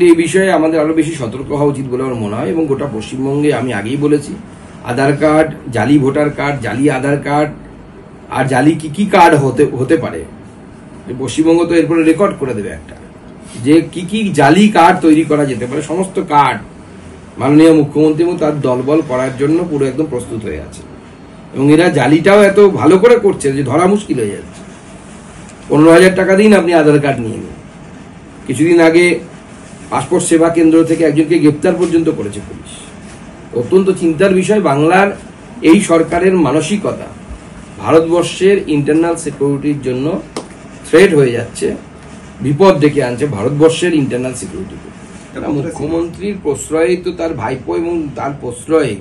এই বিষয়ে আমাদের আরো বেশি সতর্ক হওয়া উচিত বলে আমার মনে হয়। এবং গোটা পশ্চিমবঙ্গে আমি আগেই বলেছি, আধার কার্ড, জালি ভোটার কার্ড, জালি আধার কার্ড আর জালি কি কার্ড হতে পারে, পশ্চিমবঙ্গ তো এরপরে রেকর্ড করে দেবে একটা, যে কি জালি কার্ড তৈরি করা যেতে পারে। সমস্ত কার্ড মাননীয় মুখ্যমন্ত্রী এবং তার দলবল করার জন্য পুরো একদম প্রস্তুত হয়ে আছে। এবং এরা জালিটাও এত ভালো করে করছে যে ধরা মুশকিল হয়ে যাচ্ছে। 15,000 টাকা দিন, আপনি আধার কার্ড নিয়ে নিন। কিছুদিন আগে পাসপোর্ট সেবা কেন্দ্র থেকে একজনকে গ্রেপ্তার পর্যন্ত করেছে পুলিশ। অত্যন্ত চিন্তার বিষয়। বাংলার এই সরকারের মানসিকতা ভারতবর্ষের ইন্টারনাল সিকিউরিটির জন্য থ্রেট হয়ে যাচ্ছে, বিপদ ডেকে আনছে ভারতবর্ষের ইন্টারনাল সিকিউরিটিকে। মুখ্যমন্ত্রীর প্রশ্রয়ে তো তার ভাইপো এবং তার প্রশ্রয়ে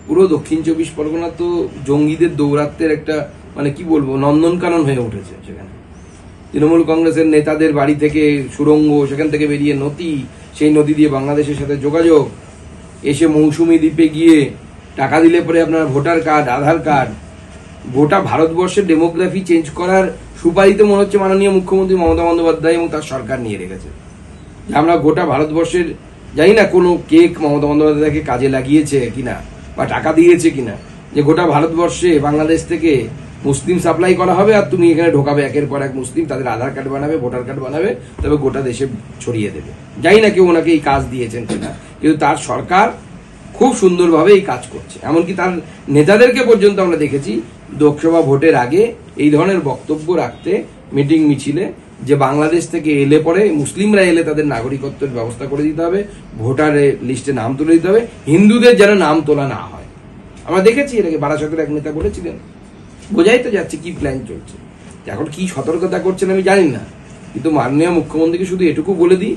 পুরো দক্ষিণ 24 পরগনা তো জঙ্গিদের দৌরাত্মের একটা মানে কি বলবো নন্দনকানন হয়ে উঠেছে। সেখানে তৃণমূল কংগ্রেসের নেতাদের বাড়ি থেকে সুড়ঙ্গ, সেখান থেকে বেরিয়ে নদী, সেই নদী দিয়ে বাংলাদেশের সাথে যোগাযোগ, এসে মৌসুমী দ্বীপে গিয়ে টাকা দিলে পরে আপনার ভোটার কার্ড, আধার কার্ড, গোটা ভারতবর্ষের ডেমোগ্রাফি চেঞ্জ করার সুপারিশ মনে হচ্ছে মাননীয় মুখ্যমন্ত্রী মমতা বন্দ্যোপাধ্যায় এবং তার সরকার নিয়ে রেখেছে। আমরা গোটা ভারতবর্ষের জানি না কোনো কেক মমতা বন্দ্যোপাধ্যায়কে কাজে লাগিয়েছে কিনা বা টাকা দিয়েছে কিনা, যে গোটা ভারতবর্ষে বাংলাদেশ থেকে মুসলিম সাপ্লাই করা হবে আর তুমি এখানে ঢোকাবে একের পর এক মুসলিম, তাদের আধার কার্ড বানাবে, ভোটার কার্ড বানাবে, তবে গোটা দেশে ছড়িয়ে দেবে। জানি না কেউ ওনাকে এই কাজ দিয়েছেন কিনা, কিন্তু তার সরকার খুব সুন্দরভাবে এই কাজ করছে। এমনকি তার নেতাদেরকে পর্যন্ত আমরা দেখেছি লোকসভা ভোটের আগে এই ধরনের বক্তব্য রাখতে মিটিং মিছিলে, যে বাংলাদেশ থেকে এলে পরে মুসলিমরা এলে তাদের নাগরিকত্বের ব্যবস্থা করে দিতে হবে, ভোটার লিস্টে নাম তুলে দিতে হবে, হিন্দুদের যেন নাম তোলা না হয়। আমরা দেখেছি এটাকে বারাসতের এক নেতা বলেছিলেন। বোঝাই তো যাচ্ছে কি প্ল্যান চলছে। এখন কি সতর্কতা করছেন আমি জানি না, কিন্তু মাননীয় মুখ্যমন্ত্রীকে শুধু এটুকু বলে দিই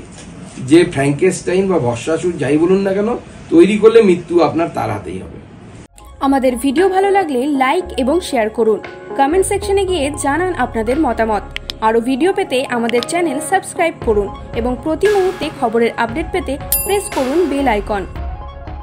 যে ফ্র্যাঙ্কেস্টাইন বা ভস্মাসুর যাই বলুন না কেন, তৈরি করলে মৃত্যু আপনার তার হাতেই হবে। আমাদের ভিডিও ভালো লাগলে লাইক এবং শেয়ার করুন। কমেন্ট সেকশনে গিয়ে জানান আপনাদের মতামত। আরও ভিডিও পেতে আমাদের চ্যানেল সাবস্ক্রাইব করুন এবং প্রতি মুহূর্তে খবরের আপডেট পেতে প্রেস করুন বেল আইকন।